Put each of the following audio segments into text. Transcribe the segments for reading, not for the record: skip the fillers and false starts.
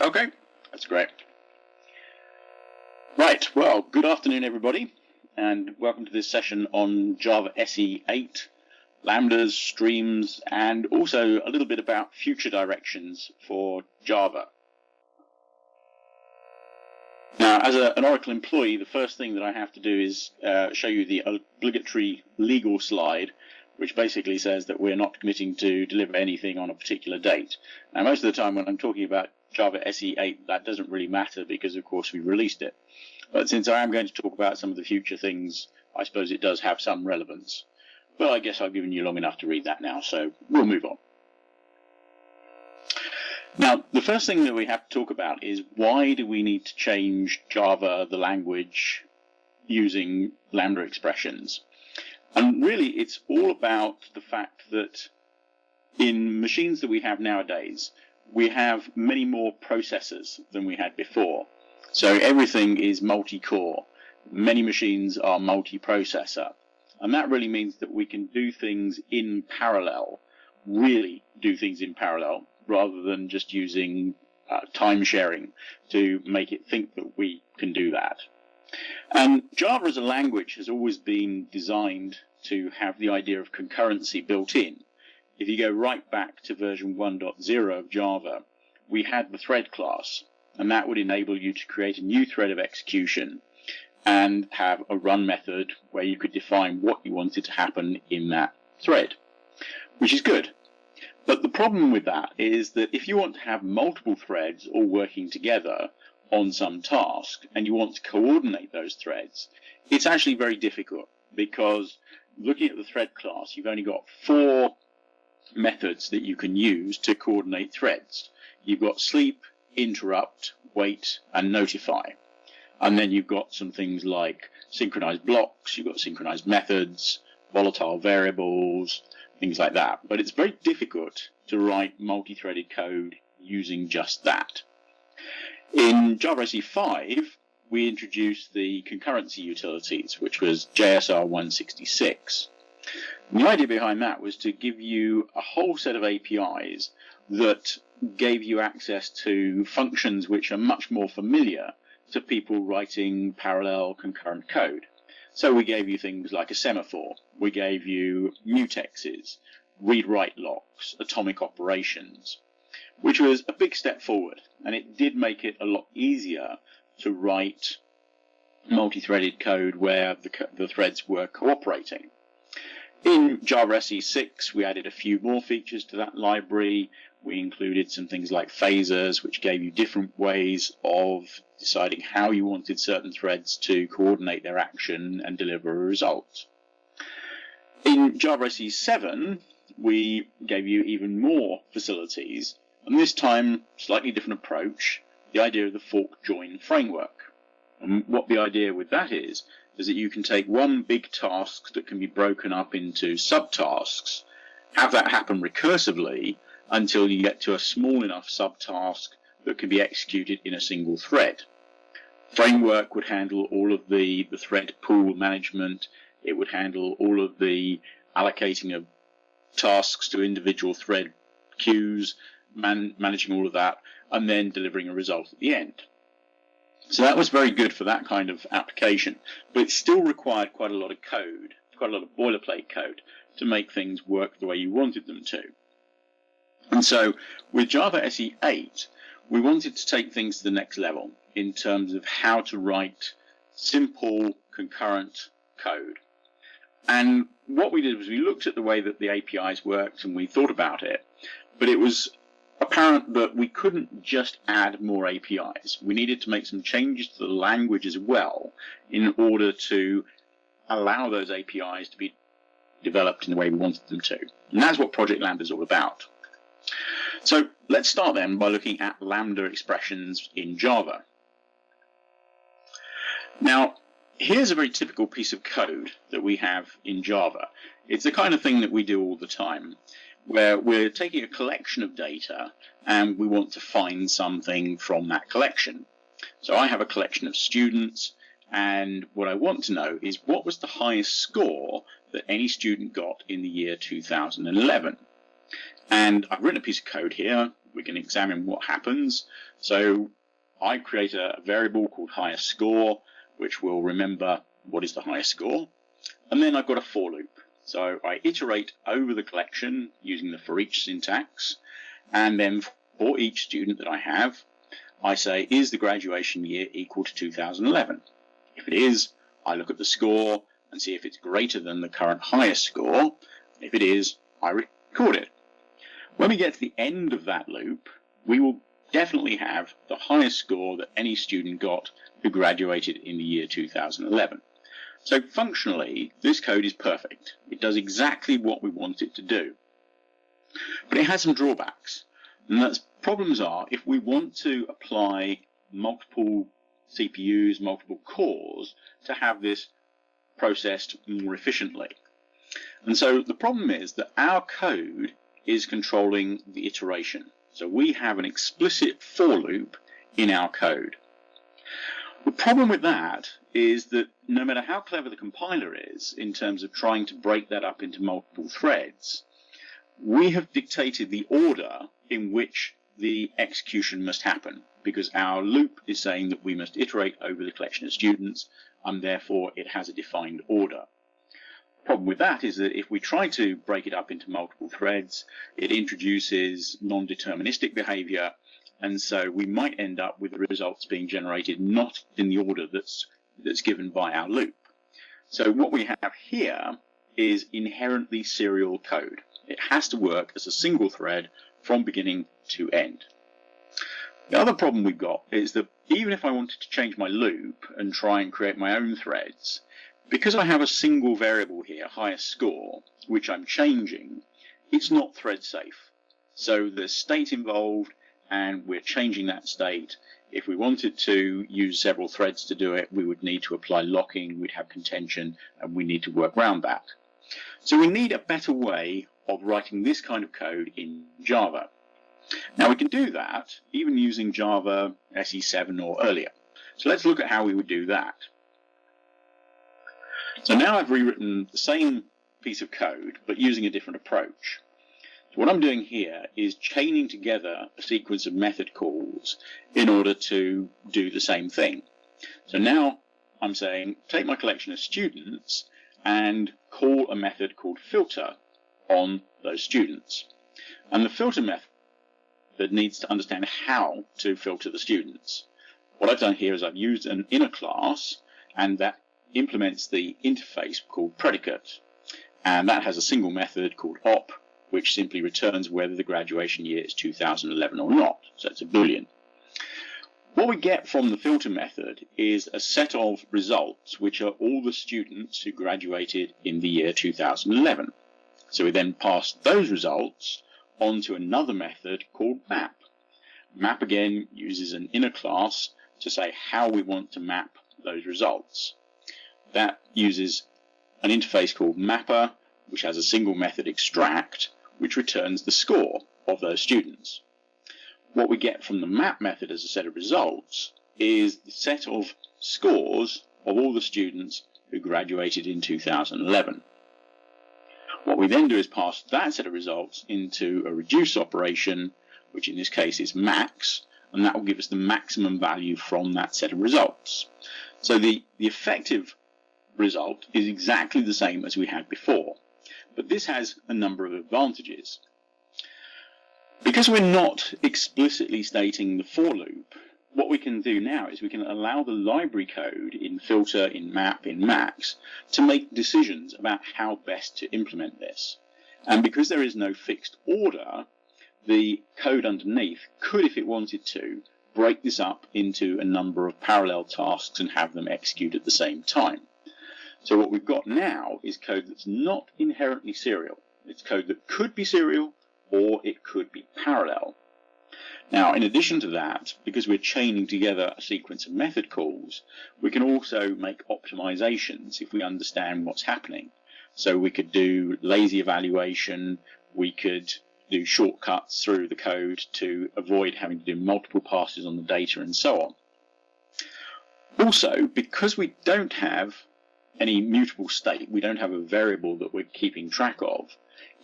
Okay, that's great. Right, well, good afternoon, everybody, and welcome to this session on Java SE 8, Lambdas, streams, and also a little bit about future directions for Java. Now, as an Oracle employee, the first thing that I have to do is show you the obligatory legal slide, which basically says that we're not committing to deliver anything on a particular date. Now, most of the time when I'm talking about Java SE 8, that doesn't really matter because, of course, we released it. But since I am going to talk about some of the future things, I suppose it does have some relevance. But I guess I've given you long enough to read that now, so we'll move on. Now, the first thing that we have to talk about is why do we need to change Java, the language, using Lambda expressions? And really, it's all about the fact that in machines that we have nowadays, we have many more processors than we had before. So everything is multi-core. Many machines are multi-processor. And that really means that we can do things in parallel, really do things in parallel, rather than just using time sharing to make it think that we can do that. And Java as a language has always been designed to have the idea of concurrency built in. If you go right back to version 1.0 of Java, we had the thread class, and that would enable you to create a new thread of execution and have a run method where you could define what you wanted to happen in that thread, which is good. But the problem with that is that if you want to have multiple threads all working together on some task and you want to coordinate those threads, it's actually very difficult because looking at the thread class, you've only got 4 methods that you can use to coordinate threads. You've got sleep, interrupt, wait, and notify. And then you've got some things like synchronized blocks, you've got synchronized methods, volatile variables, things like that. But it's very difficult to write multi-threaded code using just that. In Java SE 5, we introduced the concurrency utilities, which was JSR 166. And the idea behind that was to give you a whole set of APIs that gave you access to functions which are much more familiar to people writing parallel concurrent code. So we gave you things like a semaphore, we gave you mutexes, read-write locks, atomic operations, which was a big step forward, and it did make it a lot easier to write multi-threaded code where the threads were cooperating. In Java SE 6, we added a few more features to that library. We included some things like phasers, which gave you different ways of deciding how you wanted certain threads to coordinate their action and deliver a result. In Java SE 7, we gave you even more facilities, and this time, slightly different approach, the idea of the fork join framework. And what the idea with that is that you can take one big task that can be broken up into subtasks, have that happen recursively until you get to a small enough subtask that can be executed in a single thread. Framework would handle all of the thread pool management. It would handle all of the allocating of tasks to individual thread queues, managing all of that, and then delivering a result at the end. So that was very good for that kind of application, but it still required quite a lot of code, quite a lot of boilerplate code to make things work the way you wanted them to. And so with Java SE 8, we wanted to take things to the next level in terms of how to write simple concurrent code. And what we did was we looked at the way that the APIs worked and we thought about it, but it was apparent that we couldn't just add more APIs. We needed to make some changes to the language as well in order to allow those APIs to be developed in the way we wanted them to. And that's what Project Lambda is all about. So let's start then by looking at Lambda expressions in Java. Now, here's a very typical piece of code that we have in Java. It's the kind of thing that we do all the time, where we're taking a collection of data and we want to find something from that collection. So I have a collection of students, and what I want to know is what was the highest score that any student got in the year 2011. And I've written a piece of code here. We can examine what happens. So I create a variable called highest score, which will remember what is the highest score. And then I've got a for loop. So I iterate over the collection using the for each syntax. And then for each student that I have, I say, is the graduation year equal to 2011? If it is, I look at the score and see if it's greater than the current highest score. If it is, I record it. When we get to the end of that loop, we will definitely have the highest score that any student got who graduated in the year 2011. So functionally, this code is perfect. It does exactly what we want it to do. But it has some drawbacks. And that's problems are if we want to apply multiple CPUs, multiple cores to have this processed more efficiently. And so the problem is that our code is controlling the iteration. So we have an explicit for loop in our code. The problem with that is that no matter how clever the compiler is in terms of trying to break that up into multiple threads, we have dictated the order in which the execution must happen, because our loop is saying that we must iterate over the collection of students, and therefore it has a defined order. The problem with that is that if we try to break it up into multiple threads, it introduces non-deterministic behavior, and so we might end up with the results being generated not in the order that's given by our loop. So what we have here is inherently serial code. It has to work as a single thread from beginning to end. The other problem we've got is that even if I wanted to change my loop and try and create my own threads, because I have a single variable here, highest score, which I'm changing, it's not thread safe. So there's state involved, and we're changing that state. If we wanted to use several threads to do it, we would need to apply locking, we'd have contention, and we need to work around that. So we need a better way of writing this kind of code in Java. Now we can do that even using Java SE7 or earlier. So let's look at how we would do that. So now I've rewritten the same piece of code, but using a different approach. So what I'm doing here is chaining together a sequence of method calls in order to do the same thing. So now I'm saying, take my collection of students and call a method called filter on those students. And the filter method needs to understand how to filter the students. What I've done here is I've used an inner class, and that implements the interface called predicate. And that has a single method called op, which simply returns whether the graduation year is 2011 or not. So it's a Boolean. What we get from the filter method is a set of results, which are all the students who graduated in the year 2011. So we then pass those results onto another method called map. Map again uses an inner class to say how we want to map those results. That uses an interface called mapper, which has a single method extract, which returns the score of those students. What we get from the map method as a set of results is the set of scores of all the students who graduated in 2011. What we then do is pass that set of results into a reduce operation, which in this case is max, and that will give us the maximum value from that set of results. So the effective result is exactly the same as we had before, but this has a number of advantages. Because we're not explicitly stating the for loop, what we can do now is we can allow the library code in filter, in map, in max to make decisions about how best to implement this. And because there is no fixed order, the code underneath could, if it wanted to, break this up into a number of parallel tasks and have them execute at the same time. So what we've got now is code that's not inherently serial. It's code that could be serial, or it could be parallel. Now, in addition to that, because we're chaining together a sequence of method calls, we can also make optimizations if we understand what's happening. So we could do lazy evaluation, we could do shortcuts through the code to avoid having to do multiple passes on the data and so on. Also, because we don't have any mutable state, we don't have a variable that we're keeping track of,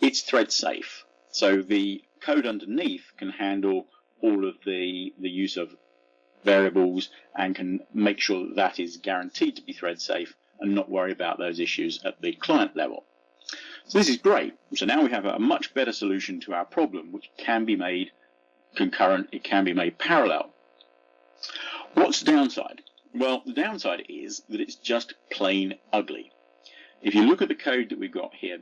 it's thread safe. So the code underneath can handle all of the use of variables and can make sure that that is guaranteed to be thread safe and not worry about those issues at the client level. So this is great. So now we have a much better solution to our problem, which can be made concurrent, it can be made parallel. What's the downside? Well, the downside is that it's just plain ugly. If you look at the code that we've got here,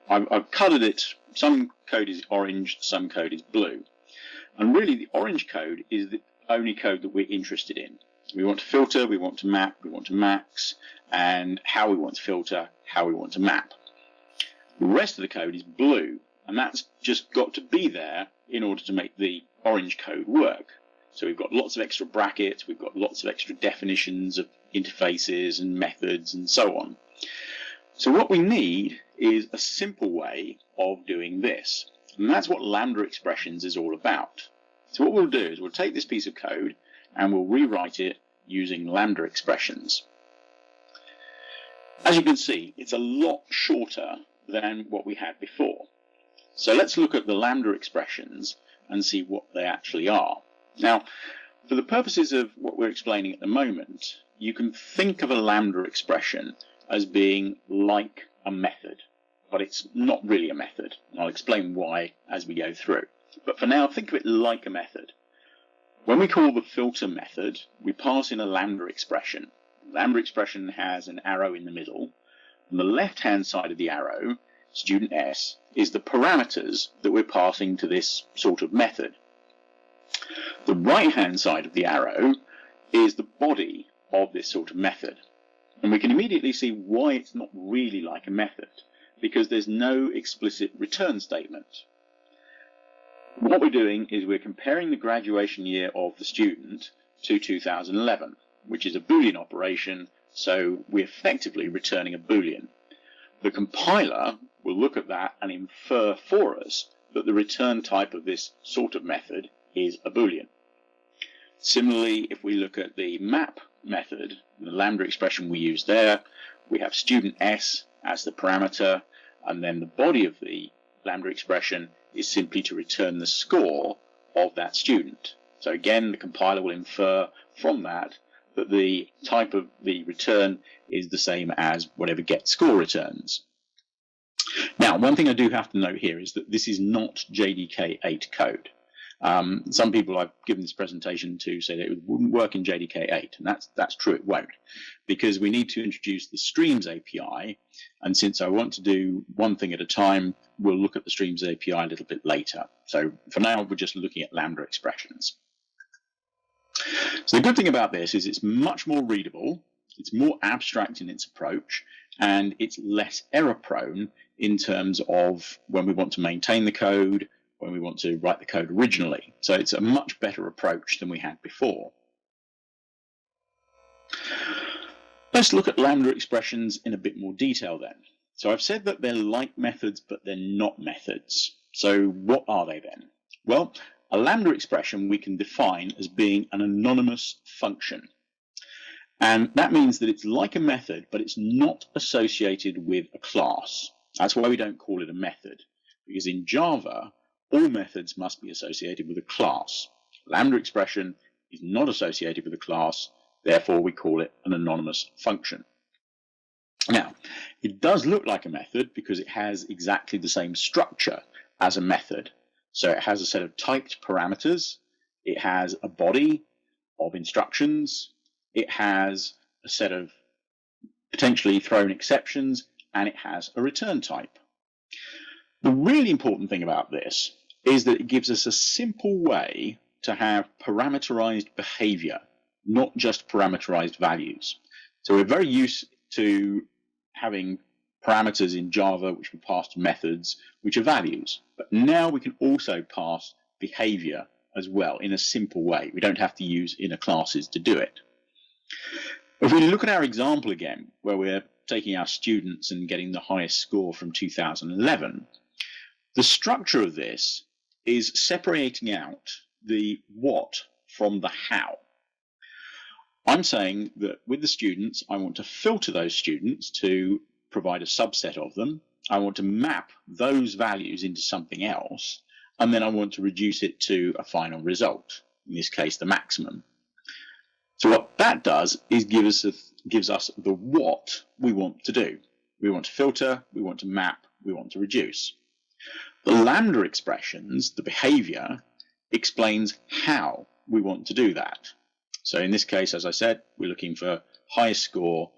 I've colored it. Some code is orange, some code is blue. And really the orange code is the only code that we're interested in. We want to filter, we want to map, we want to max, and how we want to filter, how we want to map. The rest of the code is blue, and that's just got to be there in order to make the orange code work. So we've got lots of extra brackets, we've got lots of extra definitions of interfaces and methods and so on. So what we need is a simple way of doing this. And that's what Lambda expressions is all about. So what we'll do is we'll take this piece of code and we'll rewrite it using Lambda expressions. As you can see, it's a lot shorter than what we had before. So let's look at the Lambda expressions and see what they actually are. Now, for the purposes of what we're explaining at the moment, you can think of a Lambda expression as being like a method, but it's not really a method. And I'll explain why as we go through. But for now, think of it like a method. When we call the filter method, we pass in a Lambda expression. The Lambda expression has an arrow in the middle. On the left-hand side of the arrow, student S, is the parameters that we're passing to this sort of method. The right-hand side of the arrow is the body of this sort of method. And we can immediately see why it's not really like a method, because there's no explicit return statement. What we're doing is we're comparing the graduation year of the student to 2011, which is a Boolean operation, so we're effectively returning a Boolean. The compiler will look at that and infer for us that the return type of this sort of method is a Boolean. Similarly, if we look at the map method, the Lambda expression we use there, we have student S as the parameter, and then the body of the Lambda expression is simply to return the score of that student. So again, the compiler will infer from that that the type of the return is the same as whatever getScore returns. Now, one thing I do have to note here is that this is not JDK8 code. Some people I've given this presentation to say that it wouldn't work in JDK8, and that's true, it won't, because we need to introduce the Streams API, and since I want to do one thing at a time, we'll look at the Streams API a little bit later. So for now, we're just looking at Lambda expressions. So the good thing about this is it's much more readable, it's more abstract in its approach, and it's less error prone in terms of when we want to maintain the code, when we want to write the code originally. So it's a much better approach than we had before. Let's look at Lambda expressions in a bit more detail then. So I've said that they're like methods, but they're not methods. So what are they then? Well, a Lambda expression we can define as being an anonymous function. And that means that it's like a method, but it's not associated with a class. That's why we don't call it a method, because in Java, all methods must be associated with a class. Lambda expression is not associated with a class, therefore we call it an anonymous function. Now, it does look like a method because it has exactly the same structure as a method. So it has a set of typed parameters, it has a body of instructions, it has a set of potentially thrown exceptions, and it has a return type. The really important thing about this is that it gives us a simple way to have parameterized behavior, not just parameterized values. So we're very used to having parameters in Java which we pass to methods which are values, but now we can also pass behavior as well in a simple way. We don't have to use inner classes to do it. If we look at our example again, where we're taking our students and getting the highest score from 2011, the structure of this is separating out the what from the how. I'm saying that with the students, I want to filter those students to provide a subset of them. I want to map those values into something else, and then I want to reduce it to a final result, in this case the maximum. So what that does is gives us the what we want to do. We want to filter, we want to map, we want to reduce. The lambda expressions, the behavior, explains how we want to do that. So in this case, as I said, we're looking for highest score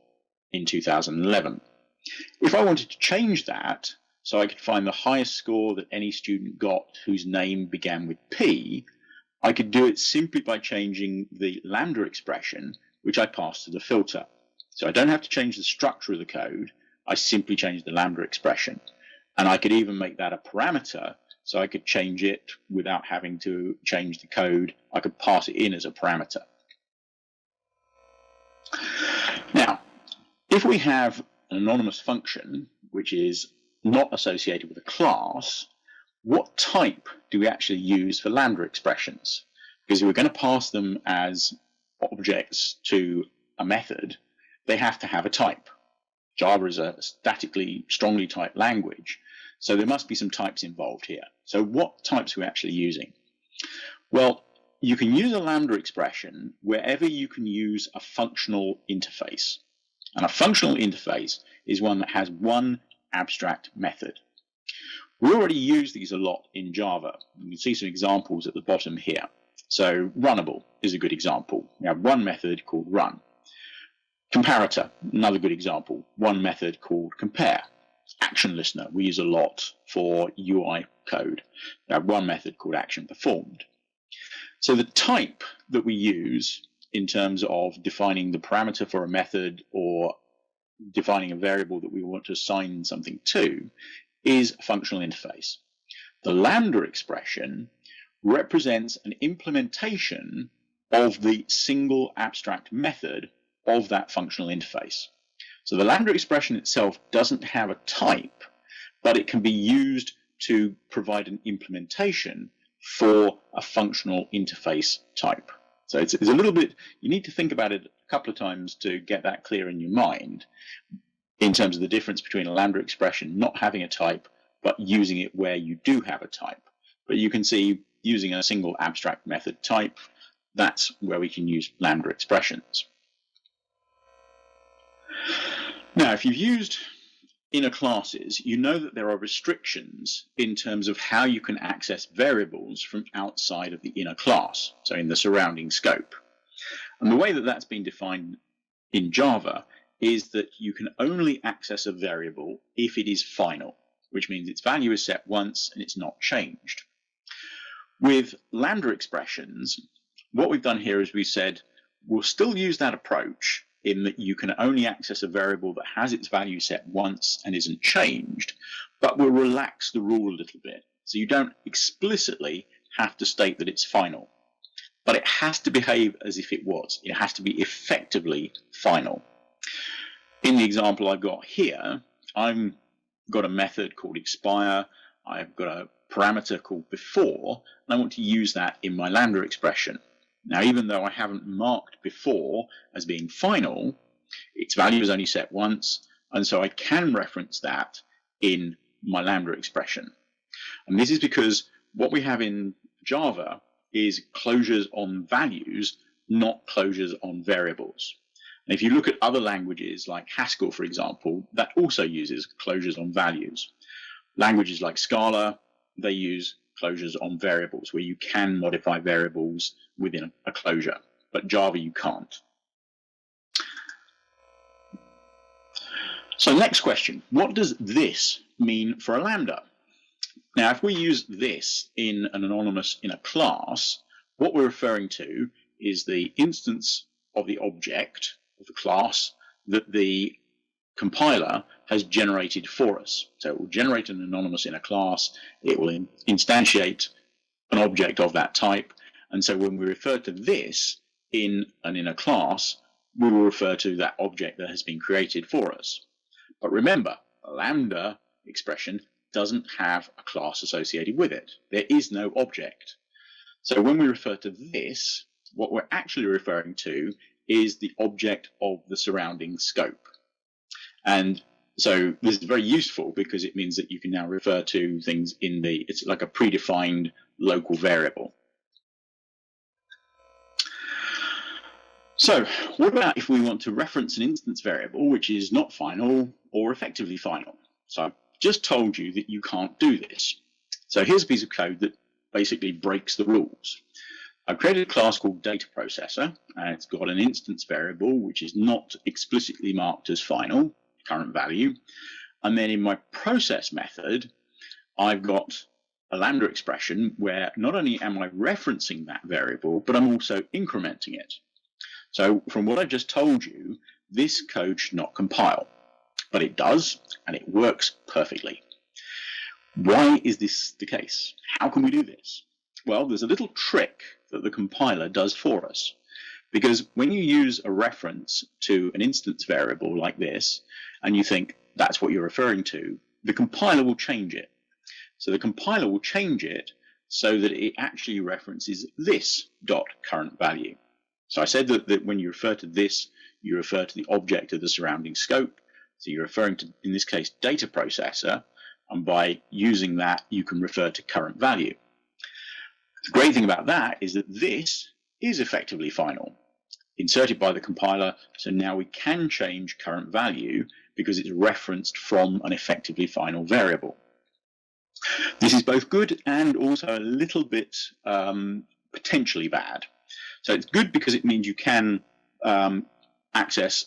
in 2011. If I wanted to change that, so I could find the highest score that any student got whose name began with P, I could do it simply by changing the lambda expression, which I pass to the filter. So I don't have to change the structure of the code, I simply change the lambda expression. And I could even make that a parameter, so I could change it without having to change the code. I could pass it in as a parameter. Now, if we have an anonymous function, which is not associated with a class, what type do we actually use for lambda expressions? Because if we're going to pass them as objects to a method, they have to have a type. Java is a statically, strongly typed language, so there must be some types involved here. So what types are we actually using? Well, you can use a lambda expression wherever you can use a functional interface. And a functional interface is one that has one abstract method. We already use these a lot in Java. You can see some examples at the bottom here. So runnable is a good example. We have one method called run. Comparator, another good example. One method called compare. Action listener, we use a lot for UI code. We have one method called action performed. So the type that we use in terms of defining the parameter for a method or defining a variable that we want to assign something to is a functional interface. The lambda expression represents an implementation of the single abstract method of that functional interface. So the lambda expression itself doesn't have a type, but it can be used to provide an implementation for a functional interface type. So it's a little bit, you need to think about it a couple of times to get that clear in your mind in terms of the difference between a lambda expression not having a type, but using it where you do have a type. But you can see using a single abstract method type, that's where we can use lambda expressions. Now, if you've used inner classes, you know that there are restrictions in terms of how you can access variables from outside of the inner class, so in the surrounding scope. And the way that that's been defined in Java is that you can only access a variable if it is final, which means its value is set once and it's not changed. With lambda expressions, what we've done here is we said we'll still use that approach in that you can only access a variable that has its value set once and isn't changed, but we'll relax the rule a little bit. So you don't explicitly have to state that it's final, but it has to behave as if it was. It has to be effectively final. In the example I've got here, I've got a method called expire, I've got a parameter called before, and I want to use that in my lambda expression. Now, even though I haven't marked before as being final, its value is only set once, and so I can reference that in my lambda expression. And this is because what we have in Java is closures on values, not closures on variables. And if you look at other languages like Haskell, for example, that also uses closures on values. Languages like Scala, they use closures on variables, where you can modify variables within a closure, but Java you can't. So next question, what does this mean for a lambda? Now, if we use this in an anonymous in a class, what we're referring to is the instance of the object of the class that the compiler has generated for us. So it will generate an anonymous in a class, it will instantiate an object of that type, and so when we refer to this in an inner class, we will refer to that object that has been created for us. But remember, a lambda expression doesn't have a class associated with it. There is no object. So when we refer to this, what we're actually referring to is the object of the surrounding scope. And So this is very useful because it means that you can now refer to things it's like a predefined local variable. So what about if we want to reference an instance variable which is not final or effectively final? So I've just told you that you can't do this. So here's a piece of code that basically breaks the rules. I've created a class called data processor, and it's got an instance variable which is not explicitly marked as final, current value. And then in my process method, I've got a Lambda expression where not only am I referencing that variable, but I'm also incrementing it. So from what I've just told you, this code should not compile, but it does, and it works perfectly. Why is this the case? How can we do this? Well, there's a little trick that the compiler does for us, because when you use a reference to an instance variable like this, and you think that's what you're referring to, the compiler will change it. So the compiler will change it so that it actually references this dot current value. So I said that when you refer to this, you refer to the object of the surrounding scope. So you're referring to, in this case, data processor, and by using that, you can refer to current value. The great thing about that is that this is effectively final, inserted by the compiler, so now we can change current value because it's referenced from an effectively final variable. This is both good and also a little bit potentially bad. So it's good because it means you can access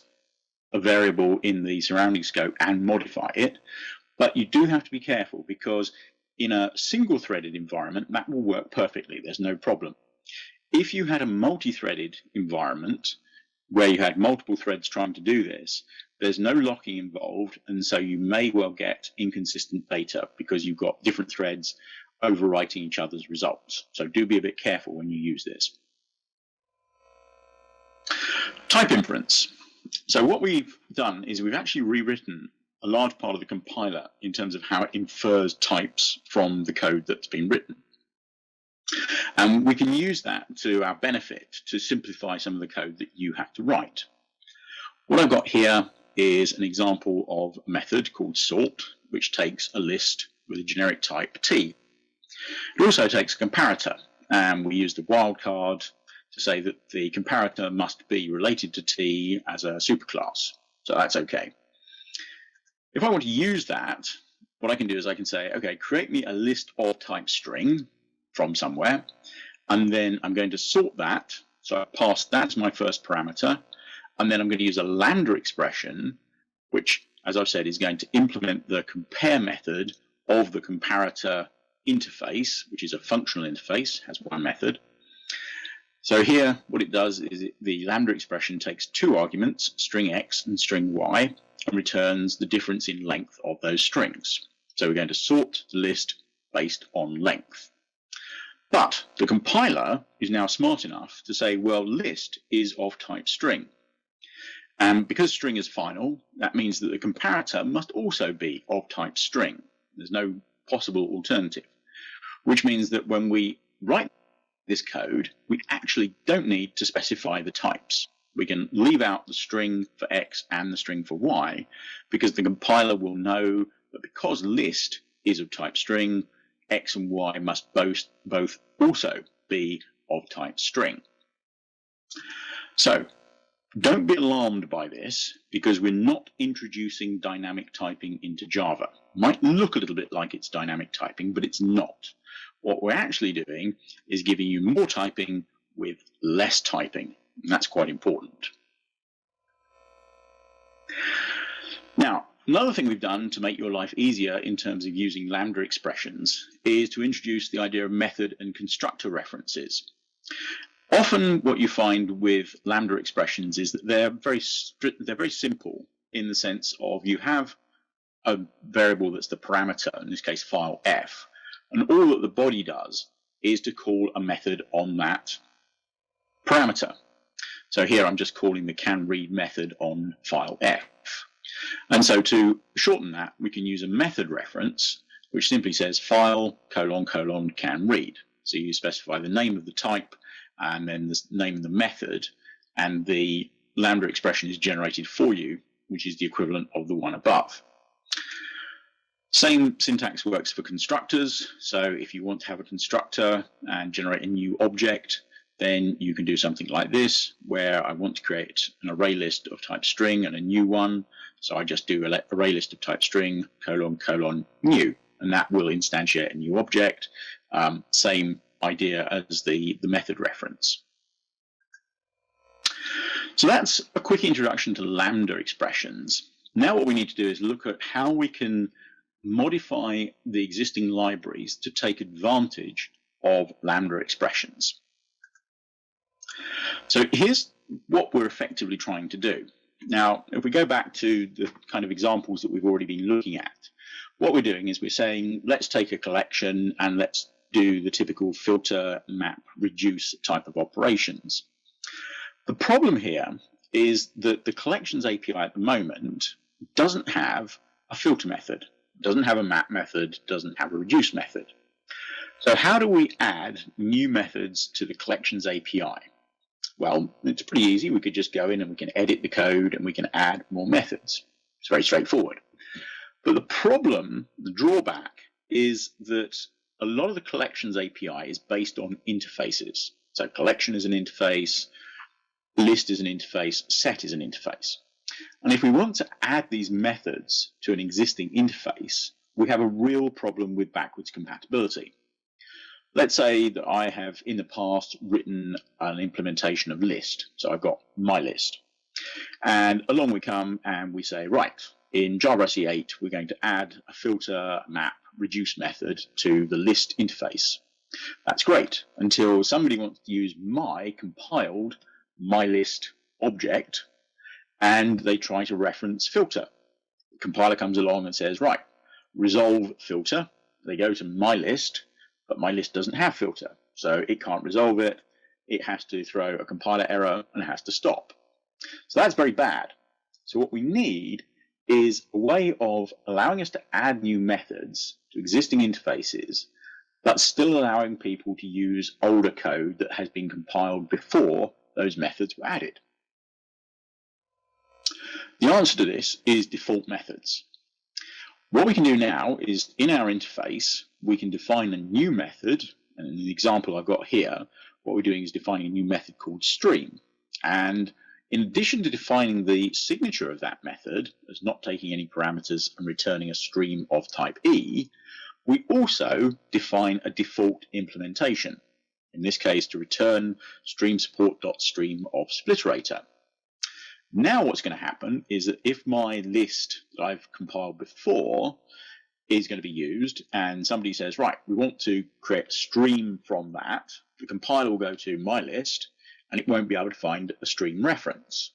a variable in the surrounding scope and modify it, but you do have to be careful because in a single-threaded environment, that will work perfectly. There's no problem. If you had a multi-threaded environment where you had multiple threads trying to do this, there's no locking involved, and so you may well get inconsistent data because you've got different threads overwriting each other's results. So do be a bit careful when you use this. Type inference. So what we've done is we've actually rewritten a large part of the compiler in terms of how it infers types from the code that's been written. And we can use that to our benefit to simplify some of the code that you have to write. What I've got here is an example of a method called sort, which takes a list with a generic type t. It also takes a comparator, and we use the wildcard to say that the comparator must be related to t as a superclass. So that's okay. If I want to use that, what I can do is I can say, okay, create me a list of type string from somewhere, and then I'm going to sort that. So I pass that as my first parameter, and then I'm going to use a Lambda expression, which, as I've said, is going to implement the compare method of the comparator interface, which is a functional interface, has one method. So here, what it does is the Lambda expression takes two arguments, string x and string y, and returns the difference in length of those strings. So we're going to sort the list based on length. But the compiler is now smart enough to say, well, list is of type string. And because string is final, that means that the comparator must also be of type string. There's no possible alternative, which means that when we write this code, we actually don't need to specify the types. We can leave out the string for x and the string for y, because the compiler will know that because list is of type string, x and y must both also be of type string. So don't be alarmed by this, because we're not introducing dynamic typing into Java. Might look a little bit like it's dynamic typing, but it's not. What we're actually doing is giving you more typing with less typing, and that's quite important. Now, another thing we've done to make your life easier in terms of using Lambda expressions is to introduce the idea of method and constructor references. Often what you find with Lambda expressions is that they're very simple in the sense of you have a variable that's the parameter, in this case file f, and all that the body does is to call a method on that parameter. So here I'm just calling the canRead method on file f. And so to shorten that, we can use a method reference, which simply says file : canRead. So you specify the name of the type and then the name of the method, and the Lambda expression is generated for you, which is the equivalent of the one above. Same syntax works for constructors. So if you want to have a constructor and generate a new object, then you can do something like this, where I want to create an array list of type string and a new one. So I just do array list of type string, : new, and that will instantiate a new object. Same idea as the method reference. So that's a quick introduction to Lambda expressions. Now what we need to do is look at how we can modify the existing libraries to take advantage of Lambda expressions. So here's what we're effectively trying to do. Now, if we go back to the kind of examples that we've already been looking at, what we're doing is we're saying, let's take a collection and let's do the typical filter, map, reduce type of operations. The problem here is that the collections API at the moment doesn't have a filter method, doesn't have a map method, doesn't have a reduce method. So how do we add new methods to the collections API? Well, it's pretty easy. We could just go in and we can edit the code and we can add more methods. It's very straightforward. But the problem, the drawback, is that a lot of the collections API is based on interfaces. So collection is an interface, list is an interface, set is an interface. And if we want to add these methods to an existing interface, we have a real problem with backwards compatibility. Let's say that I have in the past written an implementation of list. So I've got my list. And along we come and we say, right, in JavaDay 8, we're going to add a filter, map, reduce method to the list interface. That's great until somebody wants to use my compiled myList object and they try to reference filter. The compiler comes along and says, right, resolve filter. They go to myList, but myList doesn't have filter, so it can't resolve it. It has to throw a compiler error and it has to stop. So that's very bad. So what we need is a way of allowing us to add new methods to existing interfaces, but still allowing people to use older code that has been compiled before those methods were added. The answer to this is default methods. What we can do now is in our interface, we can define a new method. And in the example I've got here, what we're doing is defining a new method called stream. And in addition to defining the signature of that method as not taking any parameters and returning a stream of type E, we also define a default implementation. In this case, to return stream support.stream of splitterator. Now what's going to happen is that if my list that I've compiled before is going to be used and somebody says, right, we want to create a stream from that, the compiler will go to my list and it won't be able to find a stream reference.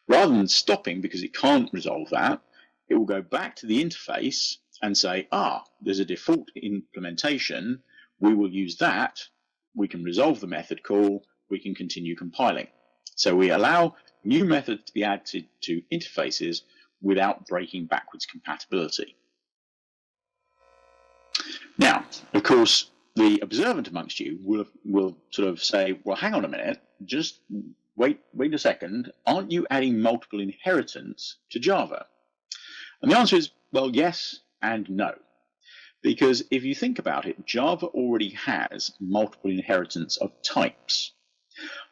Rather than stopping because it can't resolve that, it will go back to the interface and say, there's a default implementation, we will use that, we can resolve the method call, we can continue compiling. So we allow new methods to be added to interfaces without breaking backwards compatibility. Now, of course, the observant amongst you will sort of say, well, hang on a minute, just wait a second, aren't you adding multiple inheritance to Java? And the answer is, well, yes and no. Because if you think about it, Java already has multiple inheritance of types.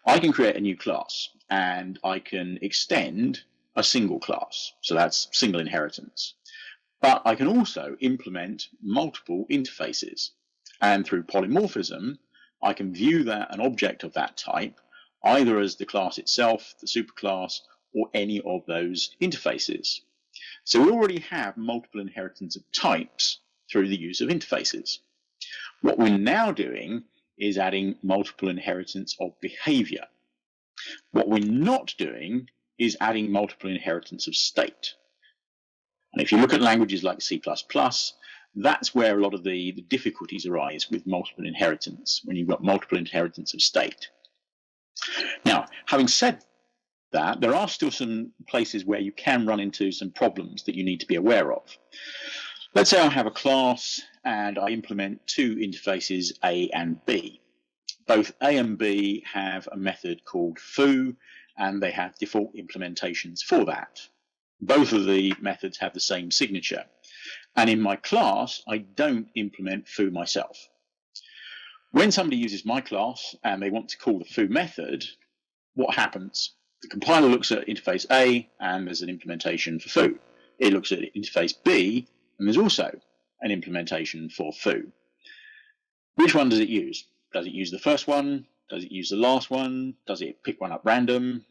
I can create a new class and I can extend a single class. So that's single inheritance. But I can also implement multiple interfaces. And through polymorphism, I can view an object of that type either as the class itself, the superclass, or any of those interfaces. So we already have multiple inheritance of types through the use of interfaces. What we're now doing is adding multiple inheritance of behavior. What we're not doing is adding multiple inheritance of state. And if you look at languages like C++, that's where a lot of the difficulties arise with multiple inheritance, when you've got multiple inheritance of state. Now, having said that, there are still some places where you can run into some problems that you need to be aware of. Let's say I have a class and I implement two interfaces, A and B. Both A and B have a method called foo, and they have default implementations for that. Both of the methods have the same signature. And in my class, I don't implement foo myself. When somebody uses my class and they want to call the foo method, what happens? The compiler looks at interface A and there's an implementation for foo. It looks at interface B and there's also an implementation for foo. Which one does it use? Does it use the first one? Does it use the last one? Does it pick one up random?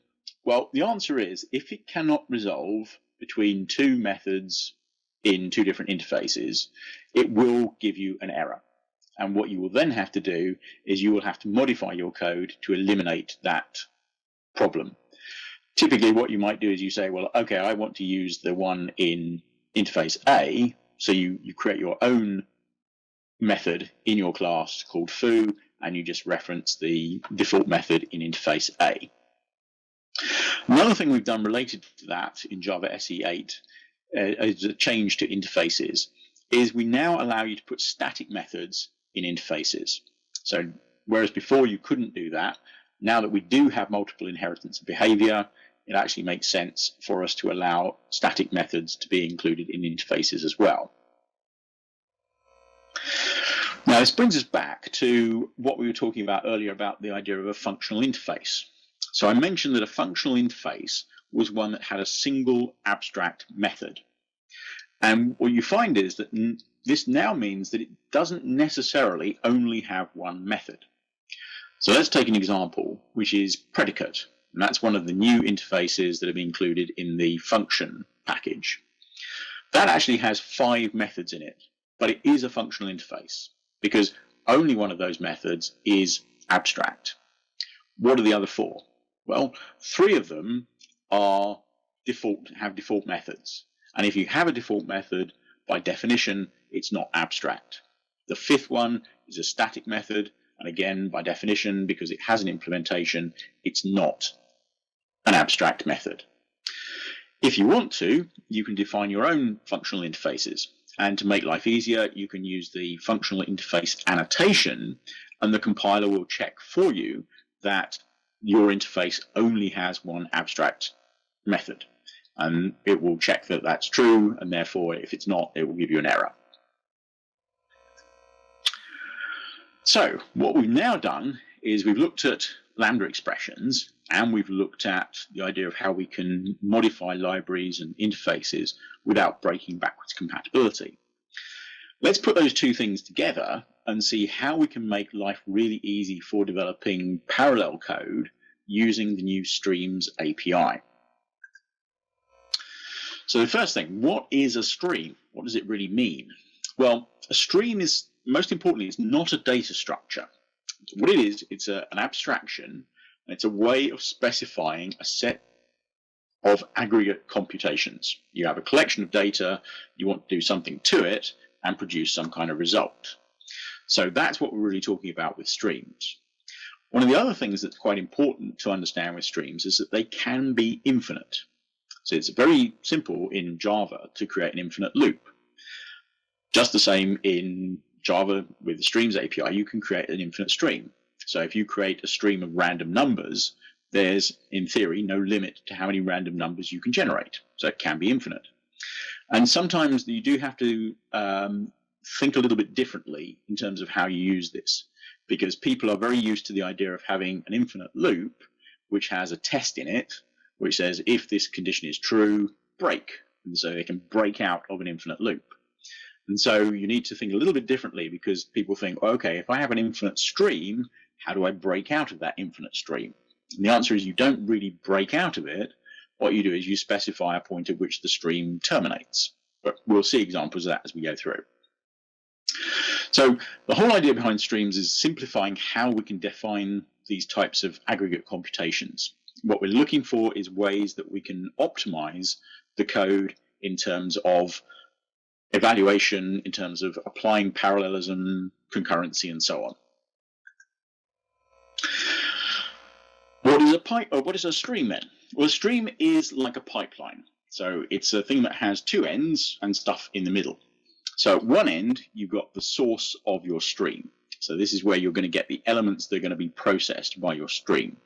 Well, the answer is if it cannot resolve between two methods in two different interfaces, it will give you an error. And what you will then have to do is you will have to modify your code to eliminate that problem. Typically what you might do is you say, well, okay, I want to use the one in interface A. So you create your own method in your class called foo, and you just reference the default method in interface A. Another thing we've done related to that in Java SE8 as a change to interfaces is we now allow you to put static methods in interfaces. So whereas before you couldn't do that, now that we do have multiple inheritance of behavior, it actually makes sense for us to allow static methods to be included in interfaces as well. Now this brings us back to what we were talking about earlier about the idea of a functional interface. So I mentioned that a functional interface was one that had a single abstract method. And what you find is that this now means that it doesn't necessarily only have one method. So let's take an example, which is predicate. And that's one of the new interfaces that have been included in the function package. That actually has 5 methods in it, but it is a functional interface because only one of those methods is abstract. What are the other 4? Well, 3 of them are have default methods. And if you have a default method, by definition, it's not abstract. The 5th one is a static method. And again, by definition, because it has an implementation, it's not an abstract method. If you want to, you can define your own functional interfaces. And to make life easier, you can use the functional interface annotation, and the compiler will check for you that your interface only has one abstract method. And it will check that that's true, and therefore, if it's not, it will give you an error. So what we've now done is we've looked at Lambda expressions, and we've looked at the idea of how we can modify libraries and interfaces without breaking backwards compatibility. Let's put those two things together and see how we can make life really easy for developing parallel code using the new Streams API. So the first thing, what is a stream? What does it really mean? Well, a stream is, most importantly, it's not a data structure. What it is, it's an abstraction, and it's a way of specifying a set of aggregate computations. You have a collection of data, you want to do something to it, and produce some kind of result. So that's what we're really talking about with streams. One of the other things that's quite important to understand with streams is that they can be infinite. So it's very simple in Java to create an infinite loop. Just the same in Java with the Streams API, you can create an infinite stream. So if you create a stream of random numbers, there's, in theory, no limit to how many random numbers you can generate. So it can be infinite. And sometimes you do have to think a little bit differently in terms of how you use this, because people are very used to the idea of having an infinite loop, which has a test in it, which says if this condition is true, break. And so they can break out of an infinite loop. And so you need to think a little bit differently, because people think, okay, if I have an infinite stream, how do I break out of that infinite stream? And the answer is you don't really break out of it. What you do is you specify a point at which the stream terminates. But we'll see examples of that as we go through. So the whole idea behind streams is simplifying how we can define these types of aggregate computations. What we're looking for is ways that we can optimize the code in terms of evaluation, in terms of applying parallelism, concurrency, and so on. What is a stream then? Well, a stream is like a pipeline. So it's a thing that has two ends and stuff in the middle. So at one end, you've got the source of your stream. So this is where you're going to get the elements that are going to be processed by your stream.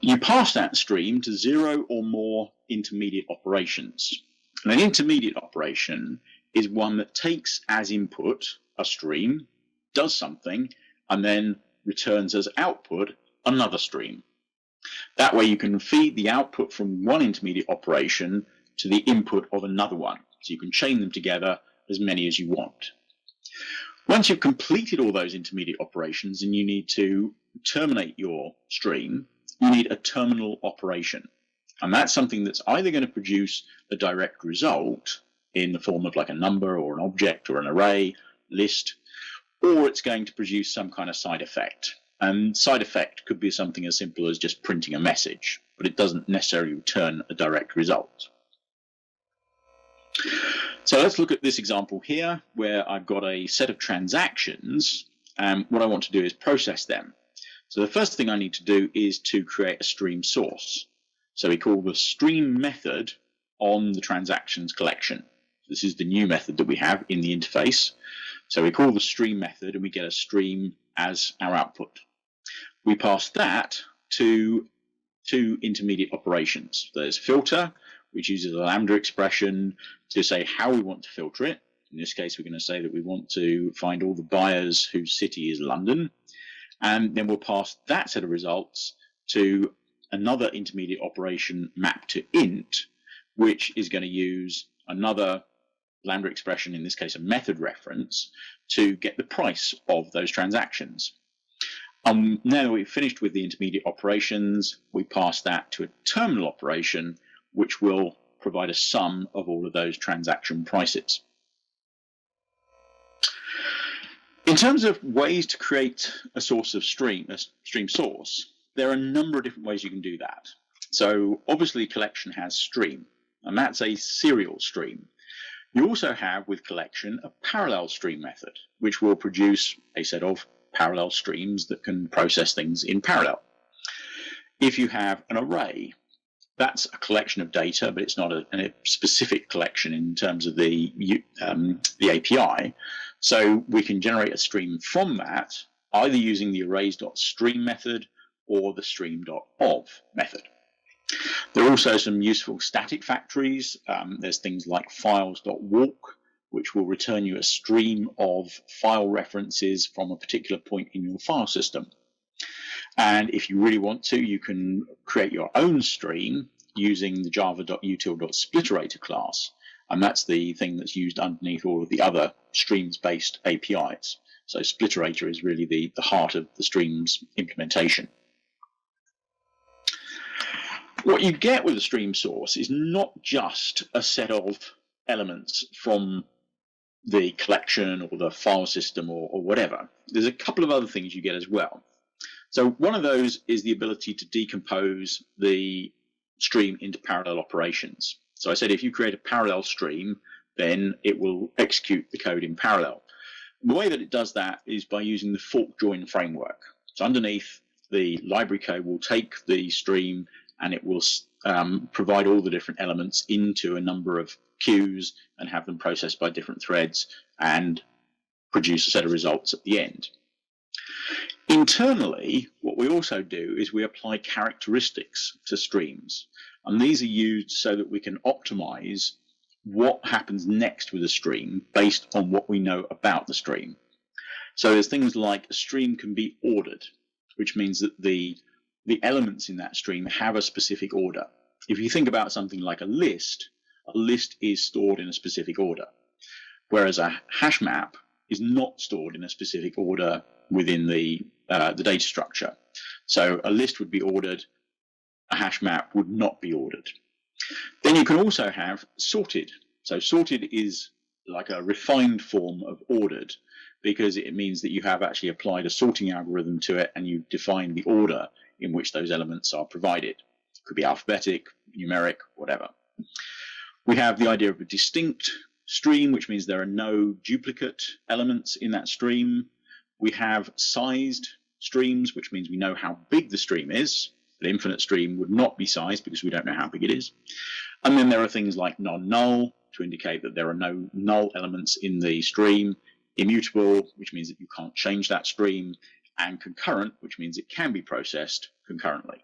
You pass that stream to 0 or more intermediate operations. And an intermediate operation is one that takes as input a stream, does something, and then returns as output another stream. That way you can feed the output from one intermediate operation to the input of another one. So you can chain them together as many as you want. Once you've completed all those intermediate operations and you need to terminate your stream, you need a terminal operation. And that's something that's either going to produce a direct result in the form of like a number or an object or an array, list, or it's going to produce some kind of side effect. And side effect could be something as simple as just printing a message, but it doesn't necessarily return a direct result. So let's look at this example here where I've got a set of transactions, and what I want to do is process them. So the first thing I need to do is to create a stream source. So we call the stream method on the transactions collection. This is the new method that we have in the interface. So we call the stream method and we get a stream as our output. We pass that to two intermediate operations. There's filter, which uses a Lambda expression to say how we want to filter it. In this case, we're going to say that we want to find all the buyers whose city is London. And then we'll pass that set of results to another intermediate operation mapped to int, which is going to use another Lambda expression, in this case a method reference, to get the price of those transactions. Now that we've finished with the intermediate operations, we pass that to a terminal operation, which will provide a sum of all of those transaction prices. In terms of ways to create a source of stream source, there are a number of different ways you can do that. So obviously collection has stream, and that's a serial stream. You also have with collection a parallel stream method, which will produce a set of parallel streams that can process things in parallel. If you have an array, that's a collection of data, but it's not a specific collection in terms of the API. So we can generate a stream from that, either using the arrays.stream method or the stream.of method. There are also some useful static factories. There's things like files.walk, which will return you a stream of file references from a particular point in your file system. And if you really want to, you can create your own stream using the java.util.splitterator class. And that's the thing that's used underneath all of the other streams-based APIs. So splitterator is really the heart of the streams implementation. What you get with a stream source is not just a set of elements from the collection or the file system or whatever. There's a couple of other things you get as well. So one of those is the ability to decompose the stream into parallel operations. So I said if you create a parallel stream, then it will execute the code in parallel. The way that it does that is by using the fork join framework. So underneath, the library code will take the stream and it will provide all the different elements into a number of queues and have them processed by different threads and produce a set of results at the end. Internally, what we also do is we apply characteristics to streams. And these are used so that we can optimize what happens next with a stream based on what we know about the stream. So there's things like a stream can be ordered, which means that the elements in that stream have a specific order. If you think about something like a list is stored in a specific order, whereas a hash map is not stored in a specific order within the data structure. So a list would be ordered, a hash map would not be ordered. Then you can also have sorted. So sorted is like a refined form of ordered, because it means that you have actually applied a sorting algorithm to it and you define the order in which those elements are provided. It could be alphabetic, numeric, whatever. We have the idea of a distinct stream, which means there are no duplicate elements in that stream. We have sized streams, which means we know how big the stream is. An infinite stream would not be sized because we don't know how big it is. And then there are things like non-null to indicate that there are no null elements in the stream, immutable, which means that you can't change that stream, and concurrent, which means it can be processed concurrently.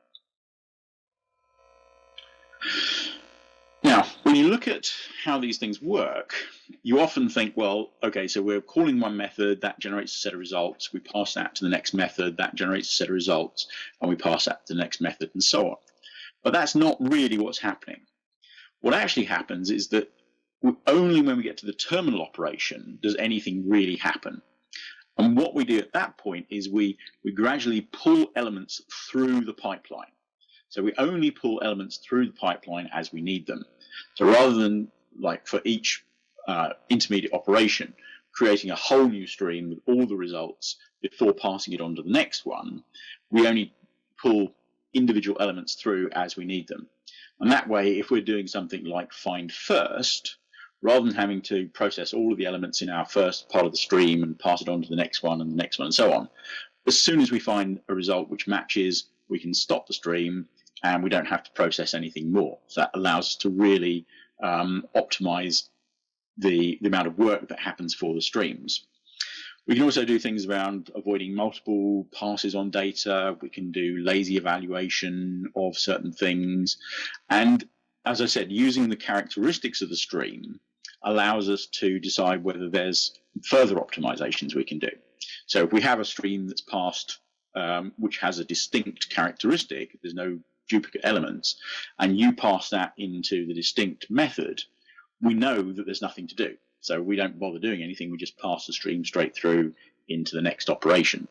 Now, when you look at how these things work, you often think, well, okay, so we're calling one method, that generates a set of results, we pass that to the next method, that generates a set of results, and we pass that to the next method, and so on. But that's not really what's happening. What actually happens is that only when we get to the terminal operation does anything really happen. And what we do at that point is we gradually pull elements through the pipeline. So we only pull elements through the pipeline as we need them. So rather than, like, for each intermediate operation, creating a whole new stream with all the results before passing it on to the next one, we only pull individual elements through as we need them. And that way, if we're doing something like find first, rather than having to process all of the elements in our first part of the stream and pass it on to the next one and the next one and so on, as soon as we find a result which matches, we can stop the stream and we don't have to process anything more. So that allows us to really optimize the amount of work that happens for the streams. We can also do things around avoiding multiple passes on data. We can do lazy evaluation of certain things. And as I said, using the characteristics of the stream allows us to decide whether there's further optimizations we can do. So if we have a stream that's passed, which has a distinct characteristic, there's no duplicate elements, and you pass that into the distinct method, we know that there's nothing to do. So we don't bother doing anything, we just pass the stream straight through into the next operation.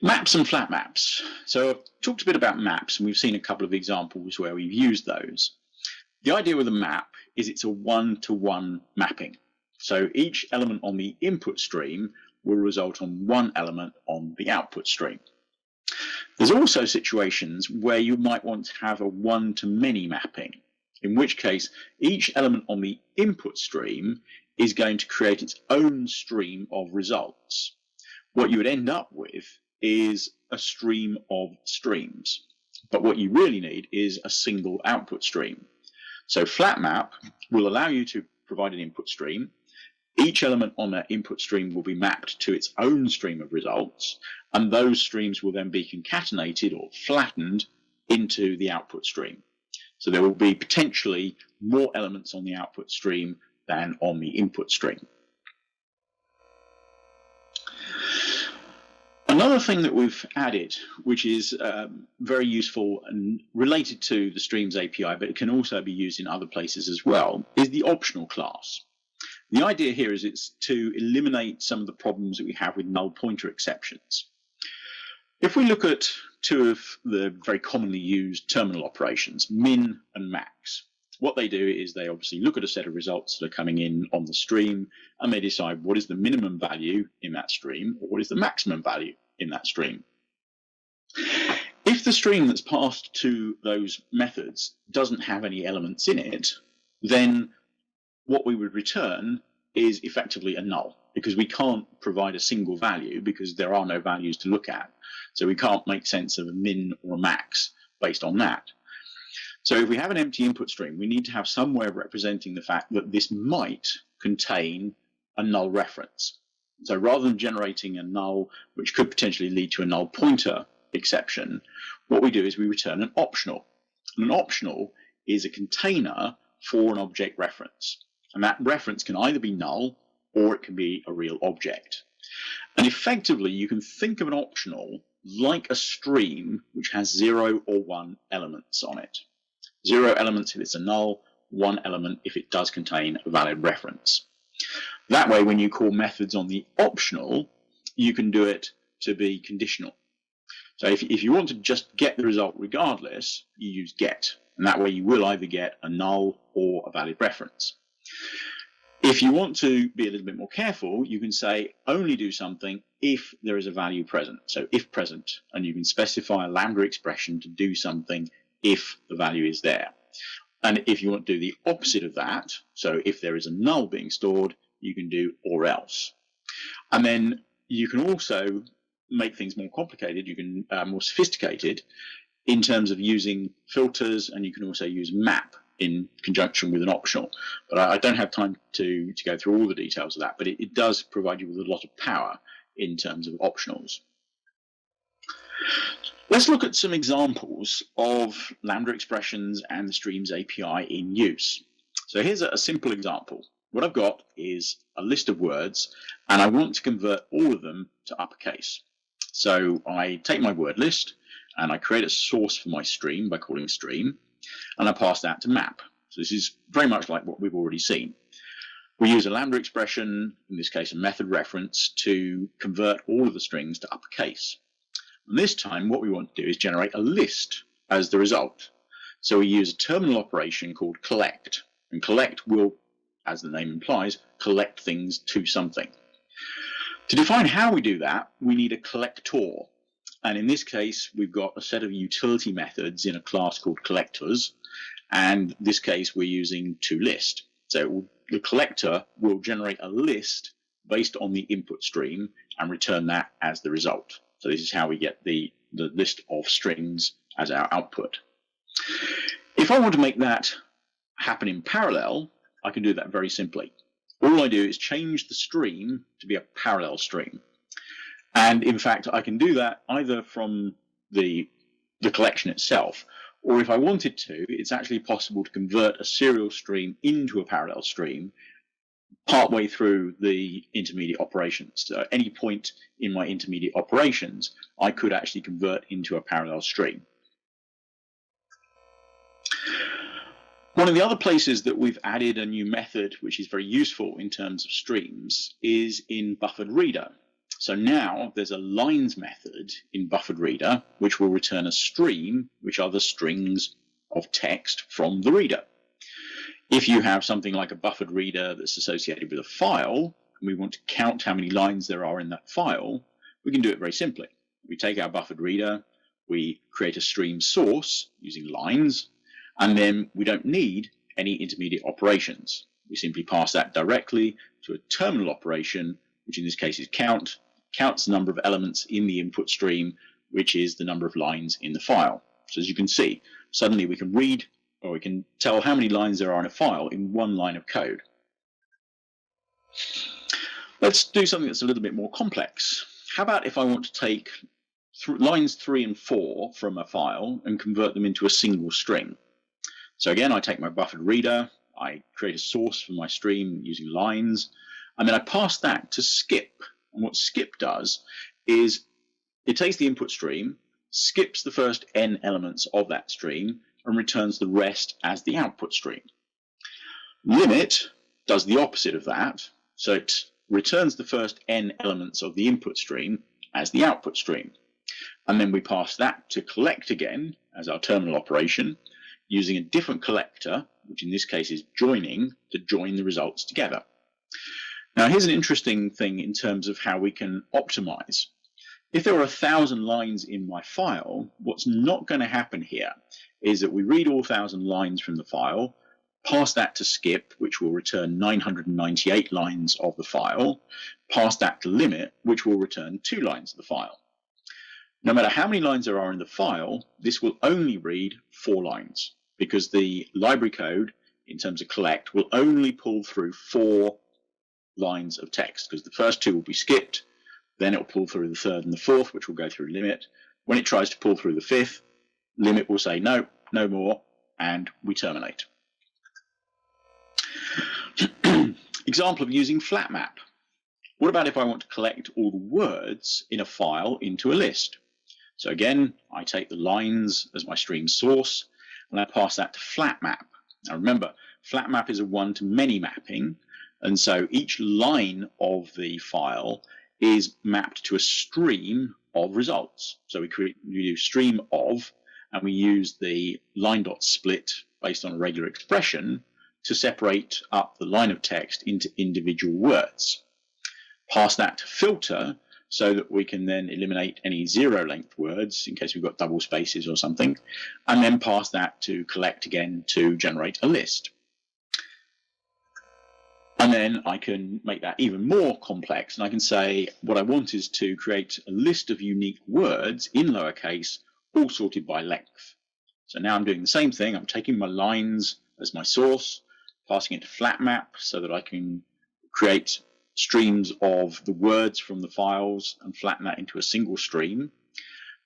Maps and flat maps. So I've talked a bit about maps, and we've seen a couple of examples where we've used those. The idea with a map is it's a one-to-one mapping. So each element on the input stream will result on one element on the output stream. There's also situations where you might want to have a one-to-many mapping, in which case each element on the input stream is going to create its own stream of results. What you would end up with is a stream of streams, but what you really need is a single output stream. So flat map will allow you to provide an input stream. Each element on that input stream will be mapped to its own stream of results, and those streams will then be concatenated or flattened into the output stream. So there will be potentially more elements on the output stream than on the input stream. Another thing that we've added, which is very useful and related to the Streams API, but it can also be used in other places as well, is the optional class. The idea here is it's to eliminate some of the problems that we have with null pointer exceptions. If we look at two of the very commonly used terminal operations, min and max, what they do is they obviously look at a set of results that are coming in on the stream, and they decide what is the minimum value in that stream or what is the maximum value in that stream. If the stream that's passed to those methods doesn't have any elements in it, then what we would return is effectively a null, because we can't provide a single value because there are no values to look at. So we can't make sense of a min or a max based on that. So if we have an empty input stream, we need to have some way of representing the fact that this might contain a null reference. So rather than generating a null, which could potentially lead to a null pointer exception, what we do is we return an optional. And an optional is a container for an object reference. And that reference can either be null or it can be a real object. And effectively, you can think of an optional like a stream which has 0 or 1 elements on it. 0 elements if it's a null, 1 element if it does contain a valid reference. That way, when you call methods on the optional, you can do it to be conditional. So if you want to just get the result regardless, you use get. And that way you will either get a null or a valid reference. If you want to be a little bit more careful, you can say only do something if there is a value present. So if present, and you can specify a Lambda expression to do something if the value is there. And if you want to do the opposite of that, so if there is a null being stored, you can do or else. And then you can also make things more complicated, you can more sophisticated in terms of using filters, and you can also use map in conjunction with an optional. But I don't have time to go through all the details of that, but it does provide you with a lot of power in terms of optionals. Let's look at some examples of Lambda expressions and the Streams API in use. So here's a simple example. What I've got is a list of words, and I want to convert all of them to uppercase. So I take my word list, and I create a source for my stream by calling stream, and I pass that to map. So this is very much like what we've already seen. We use a Lambda expression, in this case a method reference, to convert all of the strings to uppercase. And this time what we want to do is generate a list as the result. So we use a terminal operation called collect, and collect will, as the name implies, collect things to something. To define how we do that, we need a collector. And in this case, we've got a set of utility methods in a class called collectors. And in this case, we're using toList. So the collector will generate a list based on the input stream and return that as the result. So this is how we get the list of strings as our output. If I want to make that happen in parallel, I can do that very simply. All I do is change the stream to be a parallel stream. And in fact, I can do that either from the collection itself, or if I wanted to, it's actually possible to convert a serial stream into a parallel stream partway through the intermediate operations. So at any point in my intermediate operations, I could actually convert into a parallel stream. One of the other places that we've added a new method, which is very useful in terms of streams, is in buffered reader. So now there's a lines method in buffered reader, which will return a stream, which are the strings of text from the reader. If you have something like a buffered reader that's associated with a file, and we want to count how many lines there are in that file, we can do it very simply. We take our buffered reader, we create a stream source using lines, and then we don't need any intermediate operations. We simply pass that directly to a terminal operation, which in this case is count, counts the number of elements in the input stream, which is the number of lines in the file. So as you can see, suddenly we can read, or we can tell how many lines there are in a file in one line of code. Let's do something that's a little bit more complex. How about if I want to take lines 3 and 4 from a file and convert them into a single string? So again, I take my buffered reader, I create a source for my stream using lines, and then I pass that to skip. And what skip does is it takes the input stream, skips the first n elements of that stream, and returns the rest as the output stream. Limit does the opposite of that, so it returns the first n elements of the input stream as the output stream. And then we pass that to collect again as our terminal operation, using a different collector, which in this case is joining, to join the results together. Now here's an interesting thing in terms of how we can optimize. If there are 1,000 lines in my file, what's not going to happen here is that we read all 1,000 lines from the file, pass that to skip, which will return 998 lines of the file, pass that to limit, which will return 2 lines of the file. No matter how many lines there are in the file, this will only read 4 lines, because the library code, in terms of collect, will only pull through 4 lines of text, because the first 2 will be skipped, then it will pull through the 3rd and the 4th, which will go through limit. When it tries to pull through the 5th, limit will say no, no more, and we terminate. Example of using flat map. What about if I want to collect all the words in a file into a list? So again, I take the lines as my stream source, and I pass that to flat map. Now remember, flat map is a one-to-many mapping, and so each line of the file is mapped to a stream of results. So we use stream of, and we use the line.split based on a regular expression to separate up the line of text into individual words. Pass that to filter so that we can then eliminate any zero-length words in case we've got double spaces or something, and then pass that to collect again to generate a list. And then I can make that even more complex, and I can say what I want is to create a list of unique words in lowercase, all sorted by length. So now I'm doing the same thing. I'm taking my lines as my source, passing it to flat map so that I can create streams of the words from the files and flatten that into a single stream.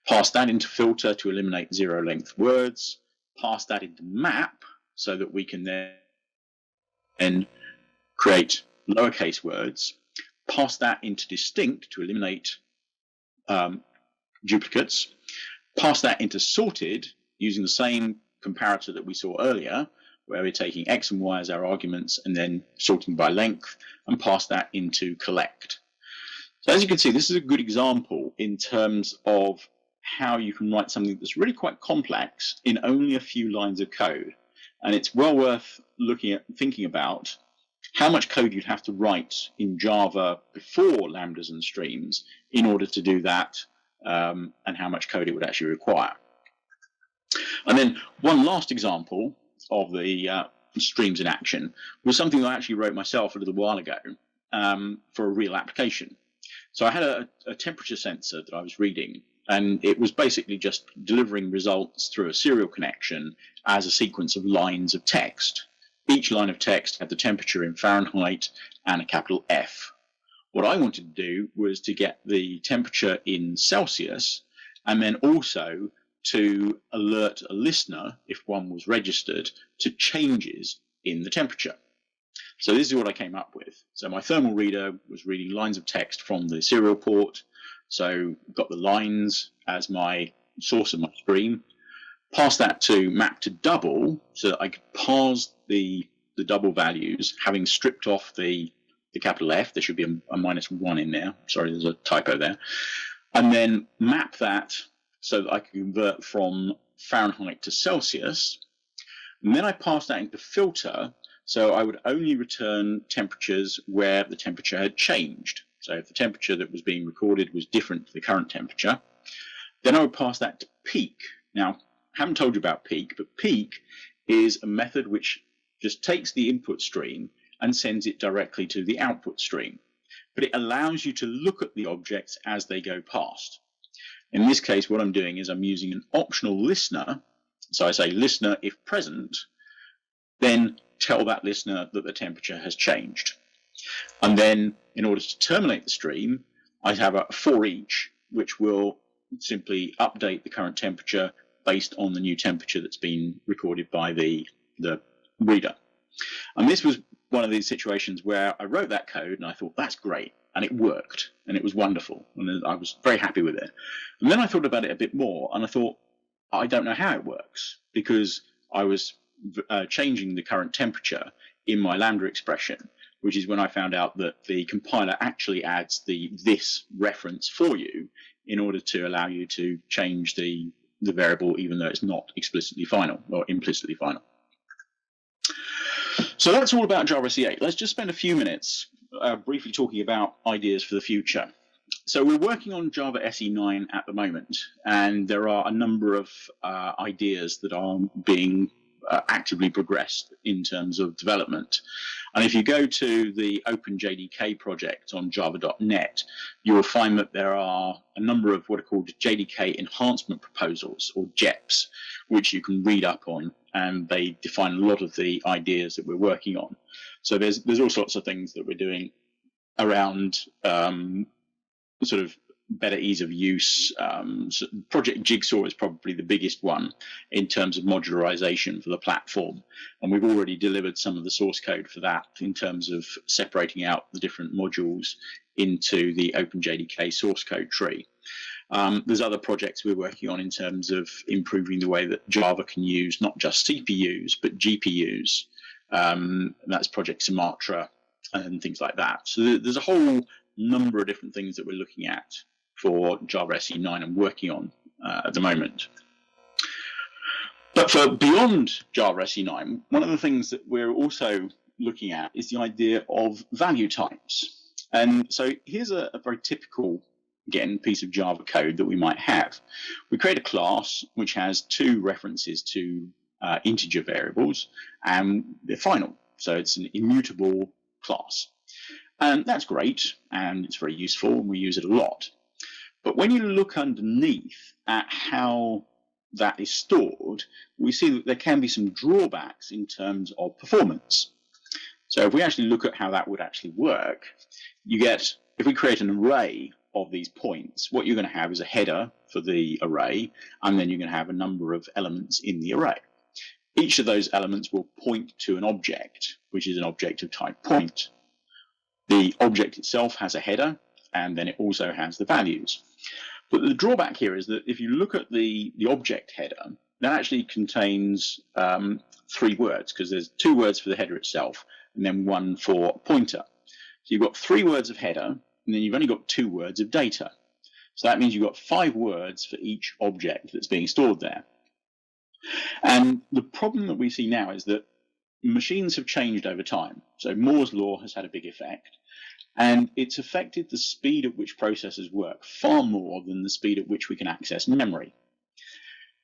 pass that into filter to eliminate zero length words, pass that into map so that we can then create lowercase words, pass that into distinct to eliminate duplicates, pass that into sorted using the same comparator that we saw earlier, where we're taking X and Y as our arguments and then sorting by length, and pass that into collect. So as you can see, this is a good example in terms of how you can write something that's really quite complex in only a few lines of code. And it's well worth thinking about how much code you'd have to write in Java before lambdas and streams in order to do that, and how much code it would actually require. And then one last example of the streams in action was something I actually wrote myself a little while ago for a real application. So I had a temperature sensor that I was reading, and it was basically just delivering results through a serial connection as a sequence of lines of text. Each line of text had the temperature in Fahrenheit and a capital F. What I wanted to do was to get the temperature in Celsius, and then also to alert a listener, if one was registered, to changes in the temperature. So this is what I came up with. So my thermal reader was reading lines of text from the serial port. So got the lines as my source of my stream, pass that to map to double so that I could parse the double values, having stripped off the capital F. There should be a -1 in there. Sorry, there's a typo there. And then map that so that I can convert from Fahrenheit to Celsius. And then I pass that into filter, so I would only return temperatures where the temperature had changed. So if the temperature that was being recorded was different to the current temperature, then I would pass that to peak. Now, I haven't told you about peak, but peak is a method which just takes the input stream and sends it directly to the output stream. But it allows you to look at the objects as they go past. In this case, what I'm doing is I'm using an optional listener. So I say, listener, if present, then tell that listener that the temperature has changed. And then in order to terminate the stream, I have a for each, which will simply update the current temperature based on the new temperature that's been recorded by the reader. And this was one of these situations where I wrote that code and I thought, that's great. And it worked, and it was wonderful, and I was very happy with it. And then I thought about it a bit more, and I thought, I don't know how it works, because I was changing the current temperature in my Lambda expression, which is when I found out that the compiler actually adds the this reference for you in order to allow you to change the variable, even though it's not explicitly final or implicitly final. So that's all about Java SE 8. Let's just spend a few minutes briefly talking about ideas for the future. So we're working on Java SE 9 at the moment, and there are a number of ideas that are being actively progressed in terms of development. And if you go to the OpenJDK project on java.net, you will find that there are a number of what are called JDK enhancement proposals, or JEPs, which you can read up on, and they define a lot of the ideas that we're working on. So there's all sorts of things that we're doing around sort of better ease of use. So Project Jigsaw is probably the biggest one in terms of modularization for the platform. And we've already delivered some of the source code for that in terms of separating out the different modules into the OpenJDK source code tree. There's other projects we're working on in terms of improving the way that Java can use not just CPUs, but GPUs. That's Project Sumatra and things like that. So there's a whole number of different things that we're looking at for Java SE 9 and working on at the moment. But for beyond Java SE 9, one of the things that we're also looking at is the idea of value types. And so here's a very typical, again, piece of Java code that we might have. We create a class which has two references to integer variables, and they're final. So it's an immutable class. And that's great, and it's very useful, and we use it a lot. But when you look underneath at how that is stored, we see that there can be some drawbacks in terms of performance. So if we actually look at how that would actually work, you get, if we create an array of these points, what you're going to have is a header for the array, and then you're going to have a number of elements in the array. Each of those elements will point to an object, which is an object of type point. The object itself has a header, and then it also has the values. But the drawback here is that if you look at the object header, that actually contains 3 words, because there's 2 words for the header itself, and then 1 for pointer. So you've got 3 words of header, and then you've only got 2 words of data. So that means you've got 5 words for each object that's being stored there. And the problem that we see now is that machines have changed over time. So Moore's law has had a big effect, and it's affected the speed at which processors work far more than the speed at which we can access memory.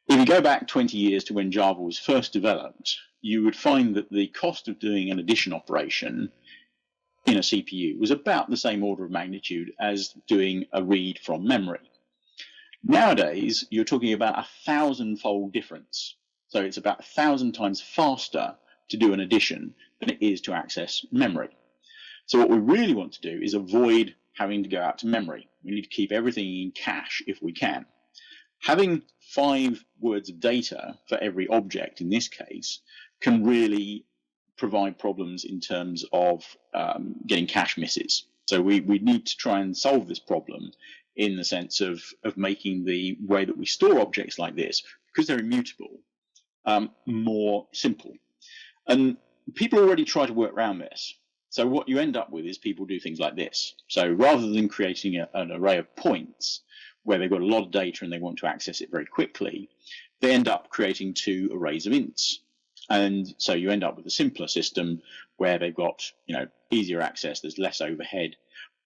If you go back 20 years to when Java was first developed, you would find that the cost of doing an addition operation in a CPU was about the same order of magnitude as doing a read from memory. Nowadays, you're talking about 1,000-fold difference. So it's about 1,000 times faster to do an addition than it is to access memory. So what we really want to do is avoid having to go out to memory. We need to keep everything in cache if we can. Having 5 words of data for every object in this case can really provide problems in terms of getting cache misses. So we need to try and solve this problem in the sense of making the way that we store objects like this, because they're immutable, more simple. And people already try to work around this. So what you end up with is people do things like this. So rather than creating an array of points where they've got a lot of data and they want to access it very quickly, they end up creating 2 arrays of ints. And so you end up with a simpler system where they've got, easier access, there's less overhead.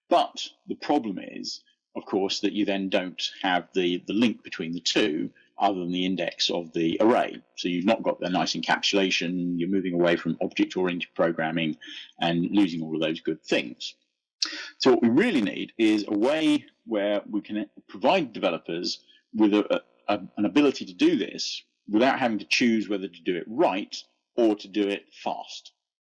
But the problem is, of course, that you then don't have the link between the 2 other than the index of the array. So you've not got the nice encapsulation, you're moving away from object-oriented programming and losing all of those good things. So what we really need is a way where we can provide developers with an ability to do this without having to choose whether to do it right or to do it fast.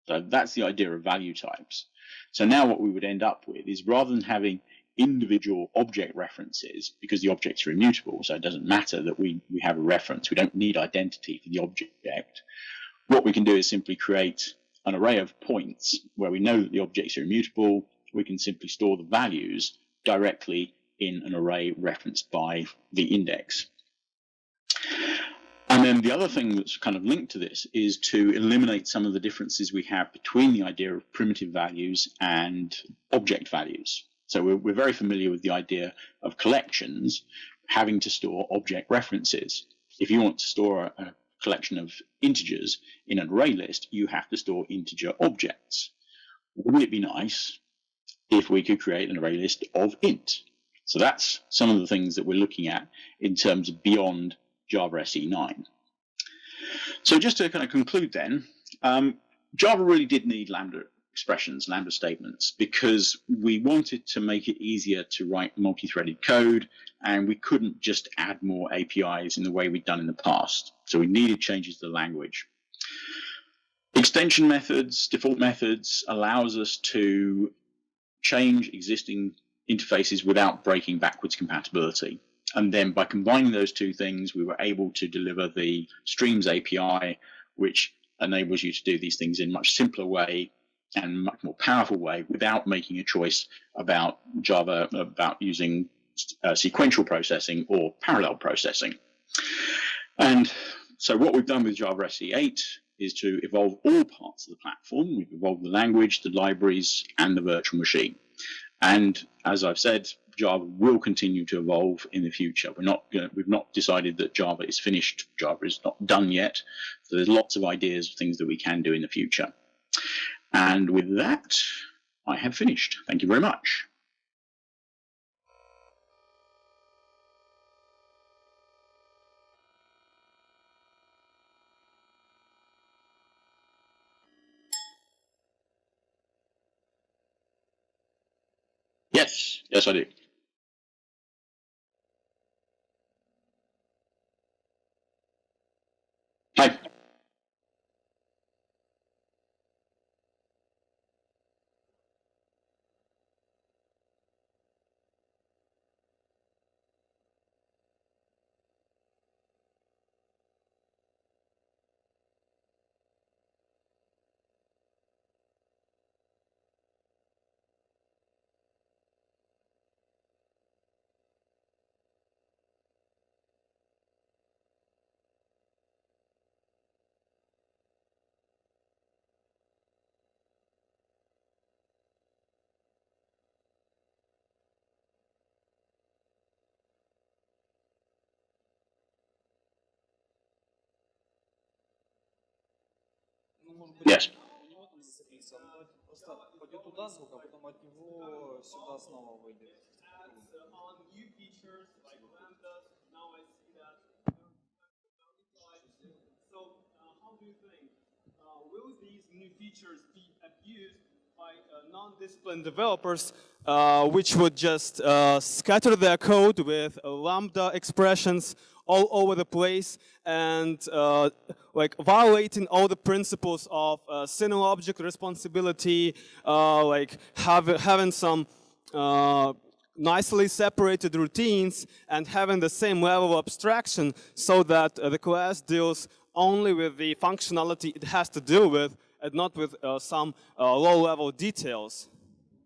So that's the idea of value types. So now what we would end up with is, rather than having individual object references, because the objects are immutable, so it doesn't matter that we have a reference, we don't need identity for the object, what we can do is simply create an array of points where we know that the objects are immutable. We can simply store the values directly in an array referenced by the index. And then the other thing that's kind of linked to this is to eliminate some of the differences we have between the idea of primitive values and object values. So we're very familiar with the idea of collections having to store object references. If you want to store a collection of integers in an array list, you have to store integer objects. Wouldn't it be nice if we could create an array list of int? So that's some of the things that we're looking at in terms of beyond Java SE 9. So just to kind of conclude then, Java really did need Lambda expressions, Lambda statements, because we wanted to make it easier to write multi-threaded code, and we couldn't just add more APIs in the way we'd done in the past. So we needed changes to the language. Extension methods, default methods, allows us to change existing interfaces without breaking backwards compatibility. And then by combining those 2 things, we were able to deliver the Streams API, which enables you to do these things in a much simpler way and much more powerful way without making a choice about Java, about using sequential processing or parallel processing. And so what we've done with Java SE 8 is to evolve all parts of the platform. We've evolved the language, the libraries, and the virtual machine. And as I've said, Java will continue to evolve in the future. We've not decided that Java is finished. Java is not done yet. So there's lots of ideas of things that we can do in the future. And with that, I have finished. Thank you very much. Yes, I do. Hi. Yes. On new features like Lambdas, now I see that. So, how do you think? Will these new features be abused by non-disciplined developers, which would just scatter their code with Lambda expressions all over the place and like violating all the principles of single object responsibility, like having some nicely separated routines and having the same level of abstraction so that the class deals only with the functionality it has to deal with and not with some low-level details.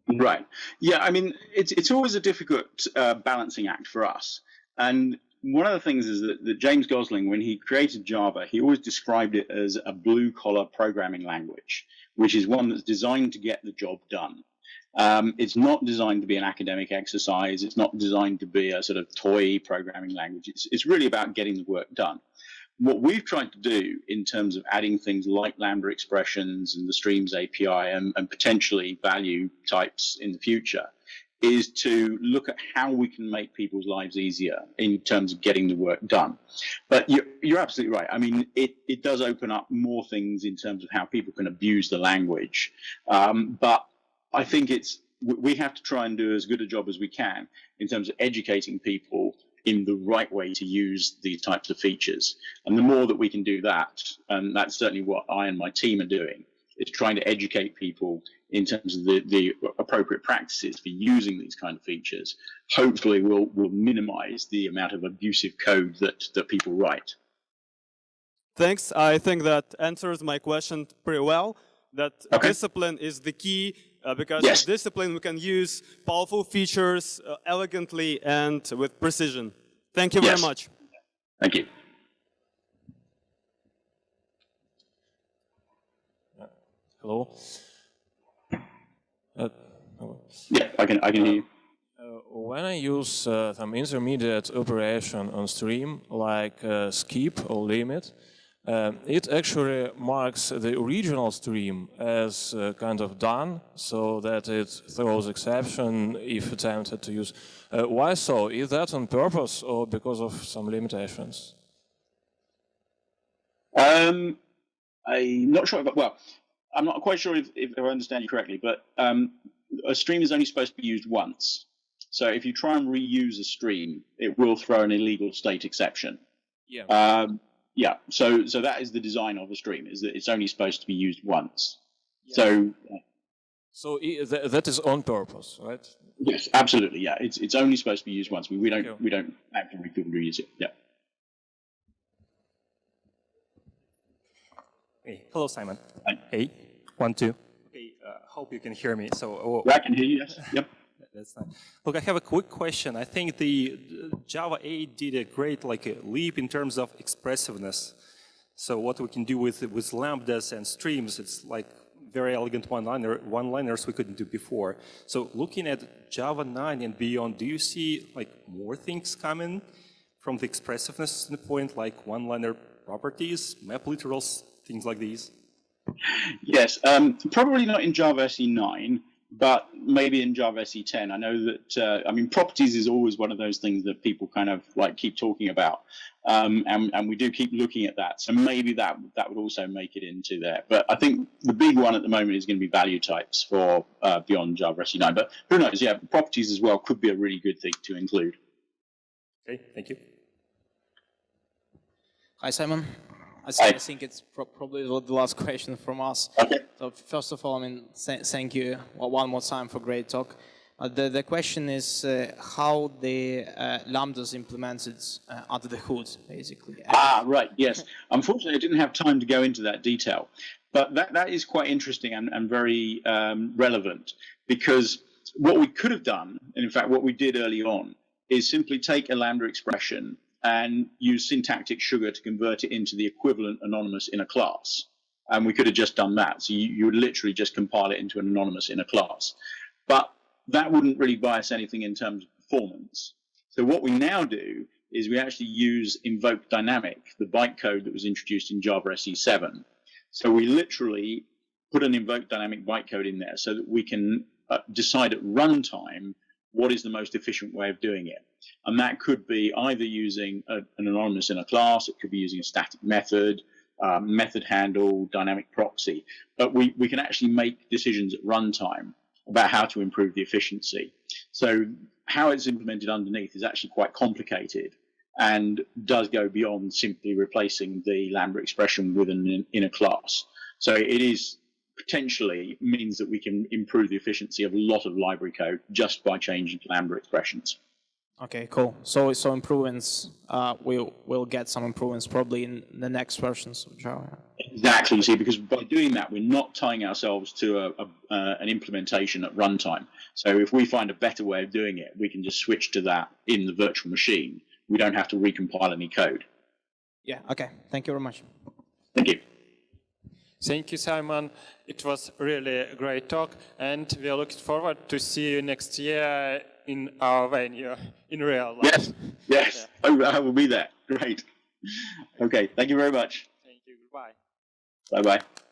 Right. Yeah, I mean, it's always a difficult balancing act for us. And one of the things is that James Gosling, when he created Java, he always described it as a blue-collar programming language, which is one that's designed to get the job done. It's not designed to be an academic exercise. It's not designed to be a sort of toy programming language. It's really about getting the work done. What we've tried to do in terms of adding things like Lambda expressions and the Streams API and potentially value types in the future is to look at how we can make people's lives easier in terms of getting the work done. But you're absolutely right. I mean, it does open up more things in terms of how people can abuse the language. But I think we have to try and do as good a job as we can in terms of educating people in the right way to use these types of features. And the more that we can do that, and that's certainly what I and my team are doing, is trying to educate people in terms of the appropriate practices for using these kind of features. Hopefully we'll minimize the amount of abusive code that people write. Thanks. I think that answers my question pretty well, that discipline is the key. Because with discipline, we can use powerful features elegantly and with precision. Thank you very much. Thank you. Hello. Yeah, I can hear you. When I use some intermediate operation on stream, like skip or limit, it actually marks the original stream as kind of done, so that it throws exception if attempted to use. Why so? Is that on purpose or because of some limitations? I'm not sure, well, I'm not quite sure if I understand you correctly, but a stream is only supposed to be used once. So if you try and reuse a stream, it will throw an illegal state exception. Yeah. Yeah, so that is the design of a stream, is that it's only supposed to be used once. Yes. So that is on purpose, right? Yes, absolutely. Yeah, it's only supposed to be used once. We don't actively reuse it. Yeah. Hey, hello, Simon. Hi. Hey, 1, 2. Okay, hope you can hear me. So, I can hear you. Yes. Yep. That's nice. Look, I have a quick question. I think the JavaDay did a great leap in terms of expressiveness. So what we can do with lambdas and streams, it's like very elegant one-liners we couldn't do before. So looking at Java 9 and beyond, do you see more things coming from the expressiveness standpoint, like one-liner properties, map literals, things like these? Yes, probably not in Java SE 9. But maybe in Java SE 10, I know that, I mean, properties is always one of those things that people kind of keep talking about. And we do keep looking at that. So maybe that would also make it into there. But I think the big one at the moment is going to be value types for beyond Java SE 9. But who knows? Yeah, properties as well could be a really good thing to include. Okay, thank you. Hi, Simon. I think it's probably the last question from us. Okay. So first of all, I mean, thank you one more time for great talk. The question is how the Lambdas implemented under the hood, basically. Right, yes. Unfortunately, I didn't have time to go into that detail. But that is quite interesting and very relevant, because what we could have done, and in fact what we did early on, is simply take a Lambda expression and use syntactic sugar to convert it into the equivalent anonymous in a class. And we could have just done that. So you would literally just compile it into an anonymous in a class. But that wouldn't really buy us anything in terms of performance. So what we now do is we actually use invoke dynamic, the bytecode that was introduced in Java SE 7, So we literally put an invoke dynamic bytecode in there so that we can decide at runtime what is the most efficient way of doing it. And that could be either using an anonymous in a class, it could be using a static method, method handle, dynamic proxy. But we can actually make decisions at runtime about how to improve the efficiency. So how it's implemented underneath is actually quite complicated and does go beyond simply replacing the Lambda expression with an inner class. So it is potentially means that we can improve the efficiency of a lot of library code just by changing Lambda expressions. Okay, cool. So improvements, we'll get some improvements probably in the next versions of Java. Exactly, you see, because by doing that, we're not tying ourselves to an implementation at runtime. So if we find a better way of doing it, we can just switch to that in the virtual machine. We don't have to recompile any code. Yeah, okay. Thank you very much. Thank you. Thank you, Simon. It was really a great talk, and we are looking forward to see you next year in our venue, in real life. Yes. Yeah. I will be there. Great. Okay, thank you very much. Thank you. Goodbye. Bye-bye.